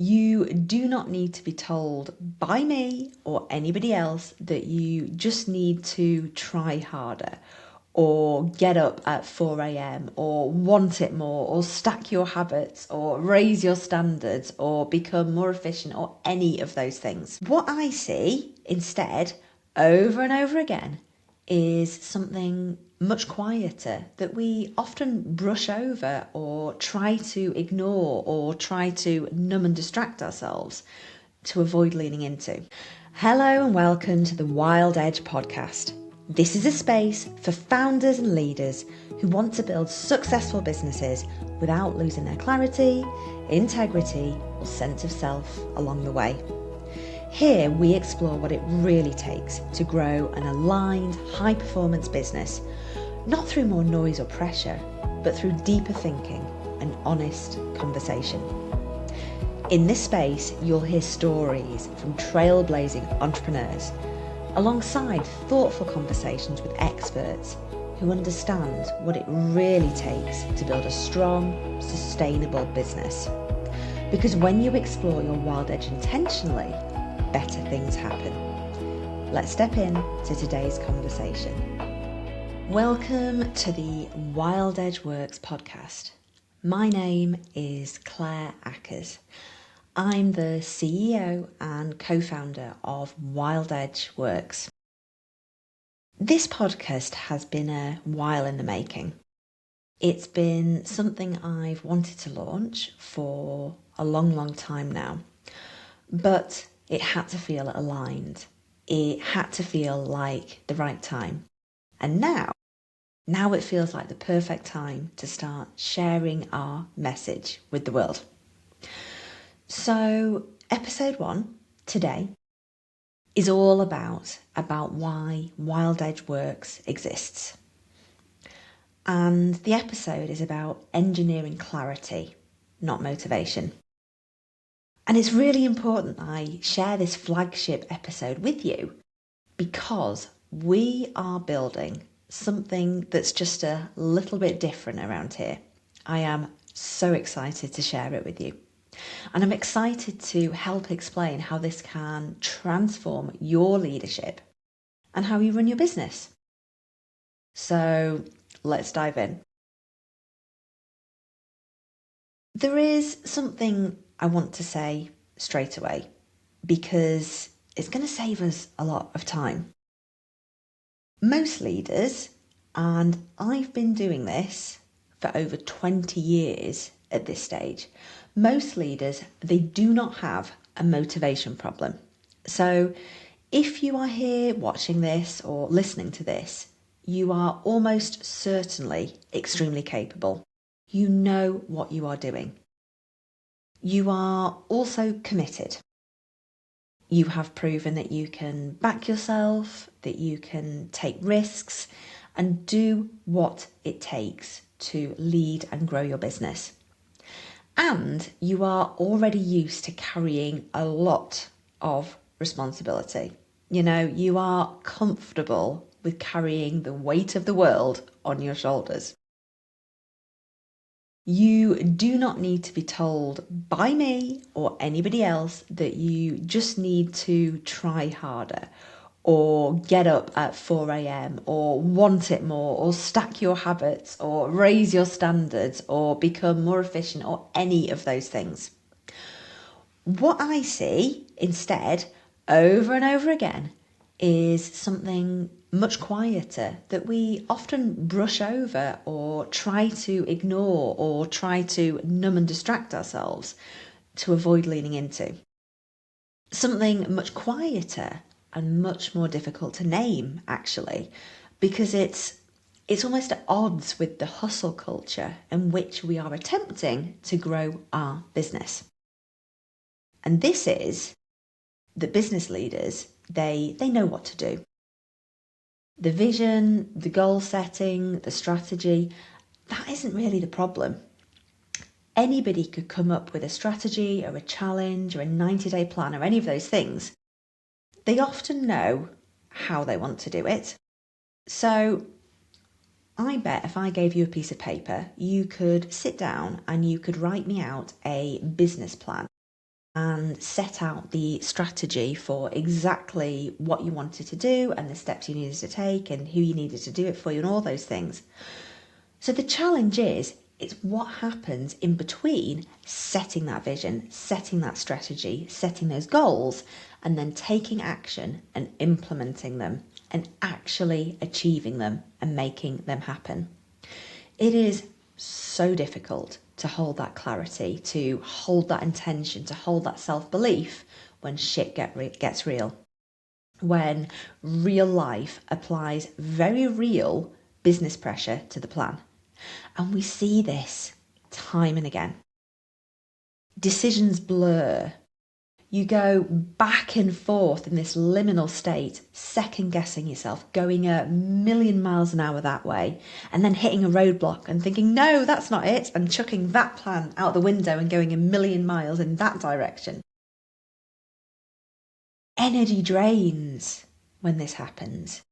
You do not need to be told by me or anybody else that you just need to try harder or get up at 4 a.m. or want it more or stack your habits or raise your standards or become more efficient or any of those things. What I see instead over and over again is something much quieter that we often brush over or try to ignore or try to numb and distract ourselves to avoid leaning into. Hello and welcome to the WildEdge Podcast. This is a space for founders and leaders who want to build successful businesses without losing their clarity, integrity, or sense of self along the way. Here we explore what it really takes to grow an aligned, high-performance business, not through more noise or pressure, but through deeper thinking and honest conversation. In this space, you'll hear stories from trailblazing entrepreneurs, alongside thoughtful conversations with experts who understand what it really takes to build a strong, sustainable business. Because when you explore your wild edge intentionally, better things happen. Let's step in to today's conversation. Welcome to the WildEdge Worx Podcast. My name is Claire Ackers. I'm the CEO and co-founder of WildEdge Worx. This podcast has been a while in the making. It's been something I've wanted to launch for a long time now, but it had to feel aligned. It had to feel like the right time. And now it feels like the perfect time to start sharing our message with the world. So episode 1 today is all about why WildEdge Worx exists. And the episode is about engineering clarity, not motivation. And it's really important I share this flagship episode with you because we are building something that's just a little bit different around here. I am so excited to share it with you. And I'm excited to help explain how this can transform your leadership and how you run your business. So let's dive in. There is something I want to say straight away because it's going to save us a lot of time. Most leaders, and I've been doing this for over 20 years at this stage, most leaders, they do not have a motivation problem. So if you are here watching this or listening to this, you are almost certainly extremely capable. You know what you are doing. You are also committed. You have proven that you can back yourself, that you can take risks and do what it takes to lead and grow your business. And you are already used to carrying a lot of responsibility. You are comfortable with carrying the weight of the world on your shoulders. You do not need to be told by me or anybody else that you just need to try harder or get up at 4 a.m. or want it more or stack your habits or raise your standards or become more efficient or any of those things. What I see instead over and over again is something much quieter that we often brush over or try to ignore or try to numb and distract ourselves to avoid leaning into. Something much quieter and much more difficult to name, actually, because it's almost at odds with the hustle culture in which we are attempting to grow our business. And this is that business leaders, they know what to do. The vision, the goal setting, the strategy, that isn't really the problem. Anybody could come up with a strategy or a challenge or a 90-day plan or any of those things. They often know how they want to do it. So I bet if I gave you a piece of paper, you could sit down and you could write me out a business plan. and set out the strategy for exactly what you wanted to do and the steps you needed to take and who you needed to do it for you and all those things. So the challenge is, it's what happens in between setting that vision, setting that strategy, setting those goals, and then taking action and implementing them and actually achieving them and making them happen. It is so difficult to hold that clarity, to hold that intention, to hold that self-belief when shit gets real. When real life applies very real business pressure to the plan. And we see this time and again. Decisions blur. You go back and forth in this liminal state, second guessing yourself, going a million miles an hour that way, and then hitting a roadblock and thinking, no, that's not it, and chucking that plan out the window and going a million miles in that direction. Energy drains when this happens.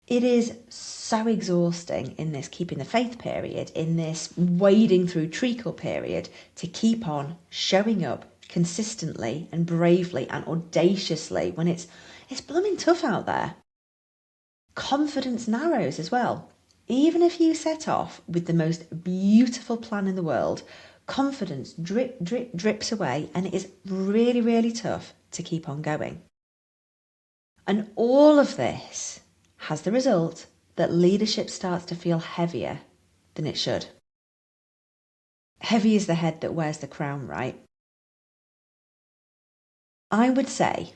It is so exhausting in this keeping the faith period, in this wading through treacle period, to keep on showing up consistently and bravely and audaciously when it's blooming tough out there. Confidence narrows as well. Even if you set off with the most beautiful plan in the world, confidence drips away, and it is really, really tough to keep on going. And all of this has the result that leadership starts to feel heavier than it should. Heavy is the head that wears the crown, right? I would say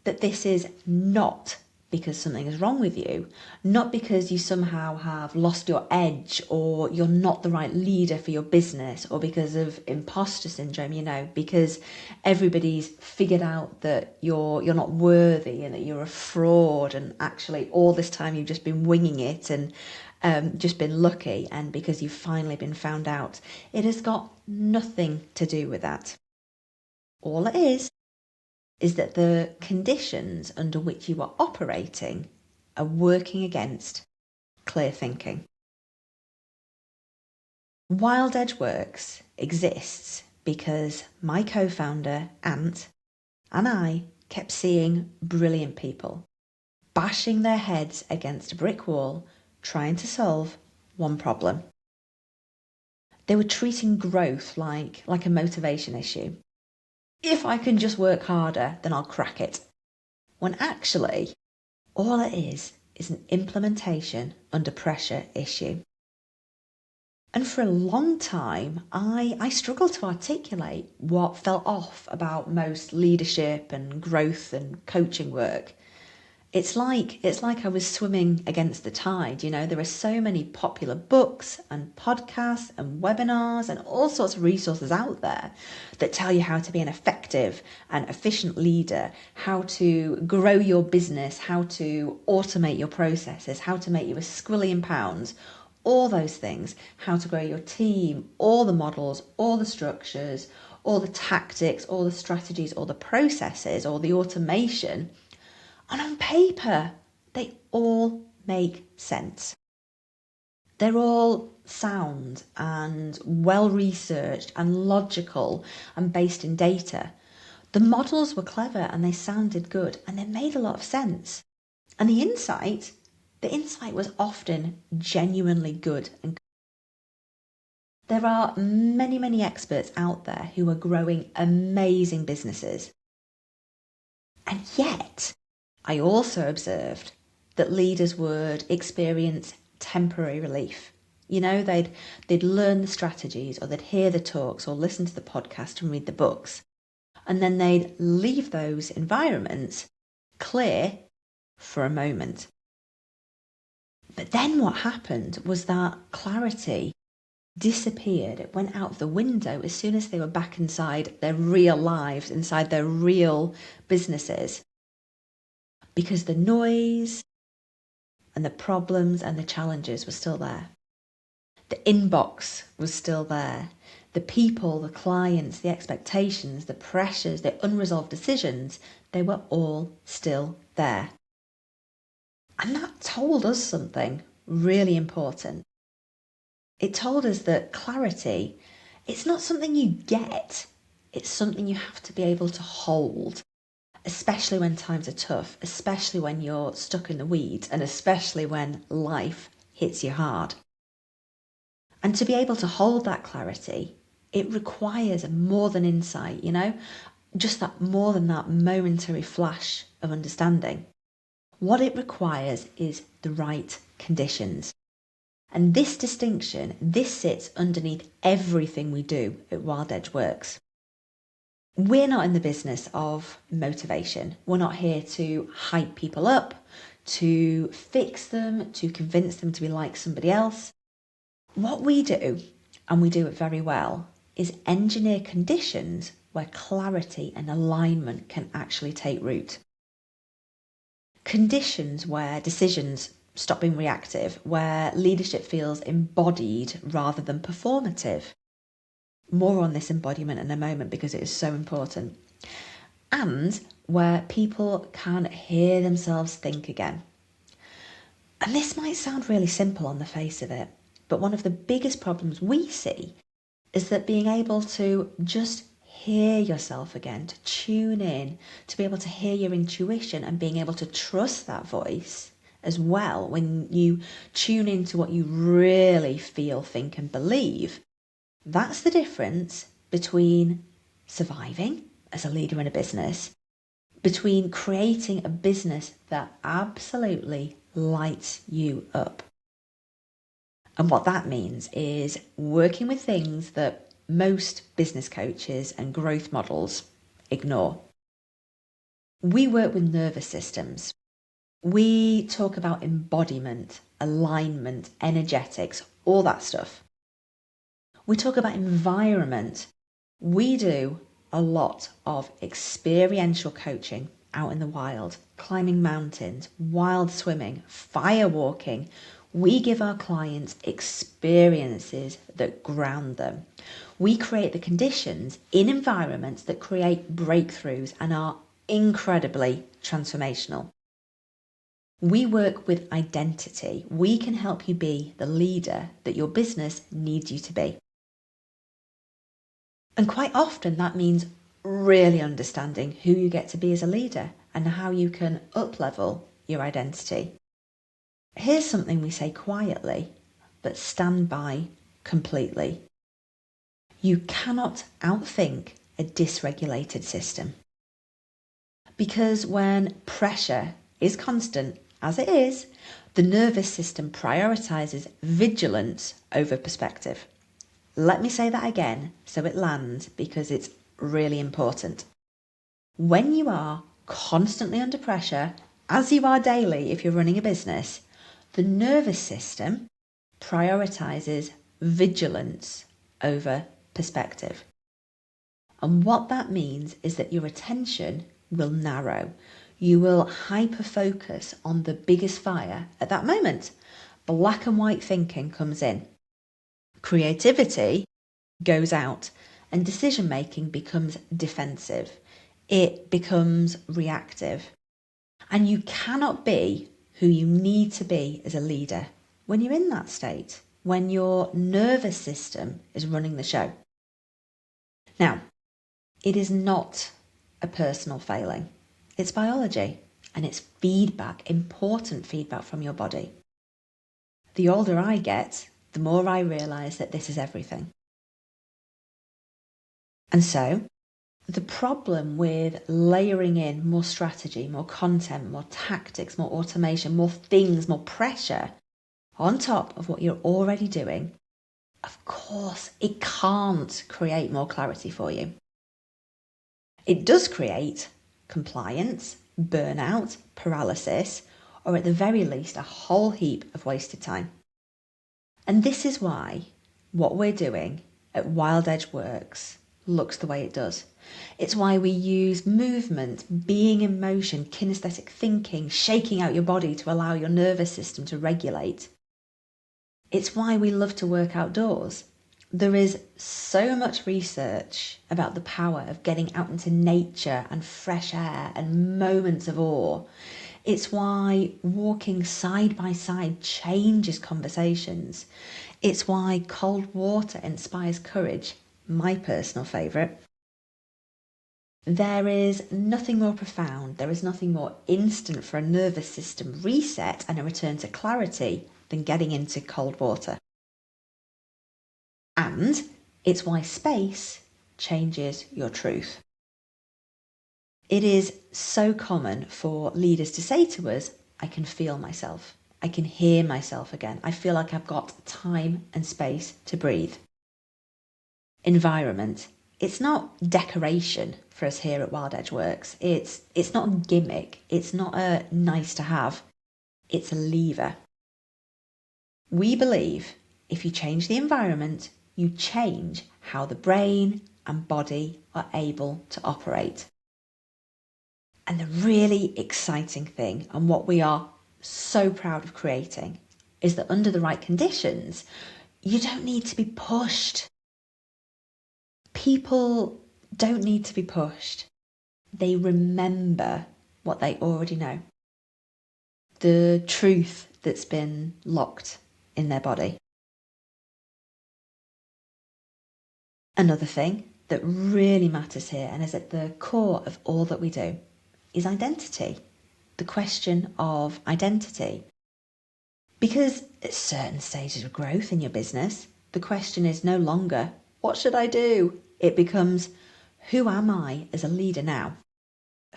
that this is not because something is wrong with you, not because you somehow have lost your edge or you're not the right leader for your business, or because of imposter syndrome, because everybody's figured out that you're not worthy and that you're a fraud, and actually all this time you've just been winging it and just been lucky, and because you've finally been found out. It has got nothing to do with that. All it is that the conditions under which you are operating are working against clear thinking. WildEdge Worx exists because my co-founder, Ant, and I kept seeing brilliant people bashing their heads against a brick wall trying to solve one problem. They were treating growth like a motivation issue. If I can just work harder, then I'll crack it. When actually, all it is an implementation under pressure issue. And for a long time, I struggled to articulate what felt off about most leadership and growth and coaching work. It's like I was swimming against the tide. There are so many popular books and podcasts and webinars and all sorts of resources out there that tell you how to be an effective and efficient leader, how to grow your business, how to automate your processes, how to make you a squillion pounds, all those things, how to grow your team, all the models, all the structures, all the tactics, all the strategies, all the processes, all the automation. And on paper, they all make sense. They're all sound and well-researched and logical and based in data. The models were clever and they sounded good and they made a lot of sense. And the insight was often genuinely good. And there are many, many experts out there who are growing amazing businesses. And yet, I also observed that leaders would experience temporary relief. They'd learn the strategies, or they'd hear the talks or listen to the podcast and read the books. And then they'd leave those environments clear for a moment. But then what happened was that clarity disappeared. It went out the window as soon as they were back inside their real lives, inside their real businesses. Because the noise and the problems and the challenges were still there. The inbox was still there. The people, the clients, the expectations, the pressures, the unresolved decisions, they were all still there. And that told us something really important. It told us that clarity, it's not something you get. It's something you have to be able to hold, especially when times are tough, especially when you're stuck in the weeds, and especially when life hits you hard. And to be able to hold that clarity, it requires more than insight, just that more than that momentary flash of understanding. What it requires is the right conditions. And this distinction, this sits underneath everything we do at WildEdge Worx. We're not in the business of motivation. We're not here to hype people up, to fix them, to convince them to be like somebody else. What we do, and we do it very well, is engineer conditions where clarity and alignment can actually take root. Conditions where decisions stop being reactive, where leadership feels embodied rather than performative. More on this embodiment in a moment because it is so important. And where people can hear themselves think again. And this might sound really simple on the face of it, but one of the biggest problems we see is that being able to just hear yourself again, to tune in, to be able to hear your intuition and being able to trust that voice as well when you tune into what you really feel, think and believe. That's the difference between surviving as a leader in a business, between creating a business that absolutely lights you up. And what that means is working with things that most business coaches and growth models ignore. We work with nervous systems. We talk about embodiment, alignment, energetics, all that stuff. We talk about environment. We do a lot of experiential coaching out in the wild, climbing mountains, wild swimming, fire walking. We give our clients experiences that ground them. We create the conditions in environments that create breakthroughs and are incredibly transformational. We work with identity. We can help you be the leader that your business needs you to be. And quite often that means really understanding who you get to be as a leader and how you can up-level your identity. Here's something we say quietly, but stand by completely. You cannot outthink a dysregulated system. Because when pressure is constant, as it is, the nervous system prioritizes vigilance over perspective. Let me say that again so it lands because it's really important. When you are constantly under pressure, as you are daily if you're running a business, the nervous system prioritizes vigilance over perspective. And what that means is that your attention will narrow. You will hyper-focus on the biggest fire at that moment. Black and white thinking comes in. Creativity goes out and decision-making becomes defensive. It becomes reactive. And you cannot be who you need to be as a leader when you're in that state, when your nervous system is running the show. Now, it is not a personal failing. It's biology and it's feedback, important feedback from your body. The older I get, the more I realise that this is everything. And so, the problem with layering in more strategy, more content, more tactics, more automation, more things, more pressure on top of what you're already doing, of course, it can't create more clarity for you. It does create compliance, burnout, paralysis, or at the very least, a whole heap of wasted time. And this is why what we're doing at WildEdge Worx looks the way it does. It's why we use movement, being in motion, kinesthetic thinking, shaking out your body to allow your nervous system to regulate. It's why we love to work outdoors. There is so much research about the power of getting out into nature and fresh air and moments of awe. It's why walking side by side changes conversations. It's why cold water inspires courage, my personal favourite. There is nothing more profound, there is nothing more instant for a nervous system reset and a return to clarity than getting into cold water. And it's why space changes your truth. It is so common for leaders to say to us, I can feel myself. I can hear myself again. I feel like I've got time and space to breathe. Environment. It's not decoration for us here at WildEdge Worx. It's not a gimmick. It's not a nice to have. It's a lever. We believe if you change the environment, you change how the brain and body are able to operate. And the really exciting thing, and what we are so proud of creating, is that under the right conditions, you don't need to be pushed. People don't need to be pushed. They remember what they already know. The truth that's been locked in their body. Another thing that really matters here and is at the core of all that we do is identity. The question of identity. Because at certain stages of growth in your business, the question is no longer, what should I do? It becomes, who am I as a leader now?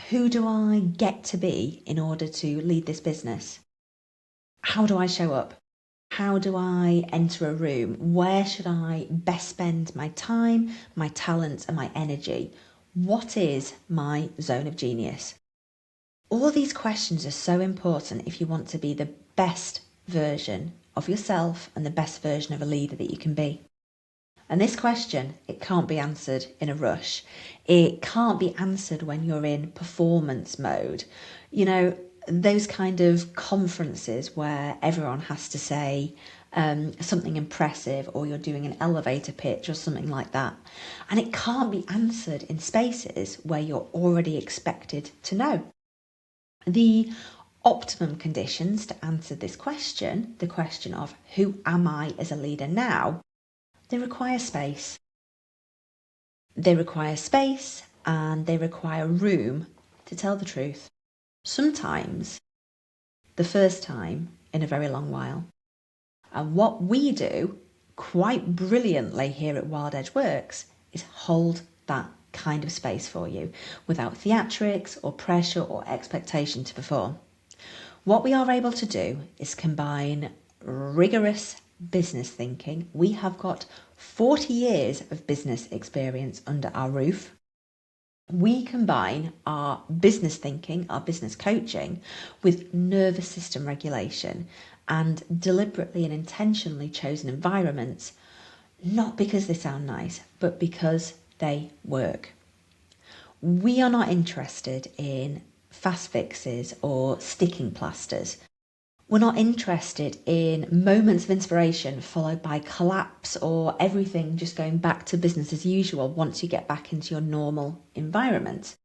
Who do I get to be in order to lead this business? How do I show up? How do I enter a room? Where should I best spend my time, my talent, and my energy? What is my zone of genius? All these questions are so important if you want to be the best version of yourself and the best version of a leader that you can be. And this question, it can't be answered in a rush. It can't be answered when you're in performance mode. You know, those kind of conferences where everyone has to say something impressive, or you're doing an elevator pitch or something like that. And it can't be answered in spaces where you're already expected to know. The optimum conditions to answer this question, the question of who am I as a leader now, they require space. They require space and they require room to tell the truth. Sometimes the first time in a very long while. And what we do quite brilliantly here at WildEdge Worx is hold that kind of space for you without theatrics or pressure or expectation to perform. What we are able to do is combine rigorous business thinking. We have got 40 years of business experience under our roof. We combine our business thinking, our business coaching, with nervous system regulation and deliberately and intentionally chosen environments, not because they sound nice, but because they work. We are not interested in fast fixes or sticking plasters. We're not interested in moments of inspiration followed by collapse or everything just going back to business as usual once you get back into your normal environment.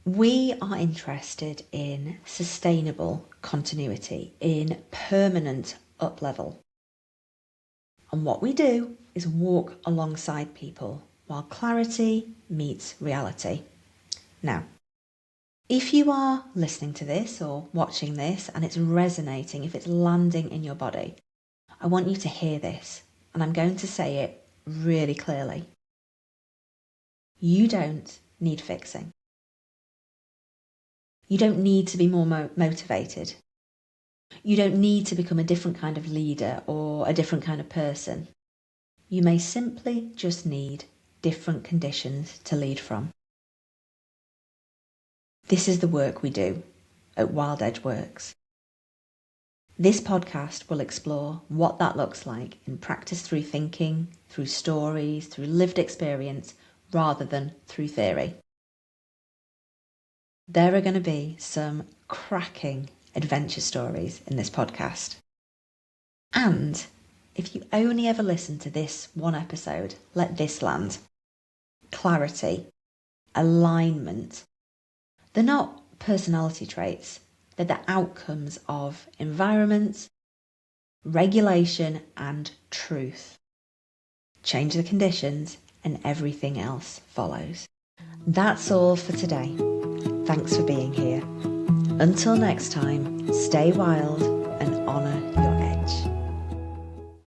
We are interested in sustainable continuity, in permanent up-level. And what we do is walk alongside people while clarity meets reality. Now, if you are listening to this or watching this and it's resonating, if it's landing in your body, I want you to hear this, and I'm going to say it really clearly. You don't need fixing. You don't need to be more motivated. You don't need to become a different kind of leader or a different kind of person. You may simply just need different conditions to lead from. This is the work we do at WildEdge Worx. This podcast will explore what that looks like in practice through thinking, through stories, through lived experience, rather than through theory. There are going to be some cracking adventure stories in this podcast. And if you only ever listen to this one episode, let this land. Clarity, alignment. They're not personality traits. They're the outcomes of environment, regulation, and truth. Change the conditions and everything else follows. That's all for today. Thanks for being here. Until next time, stay wild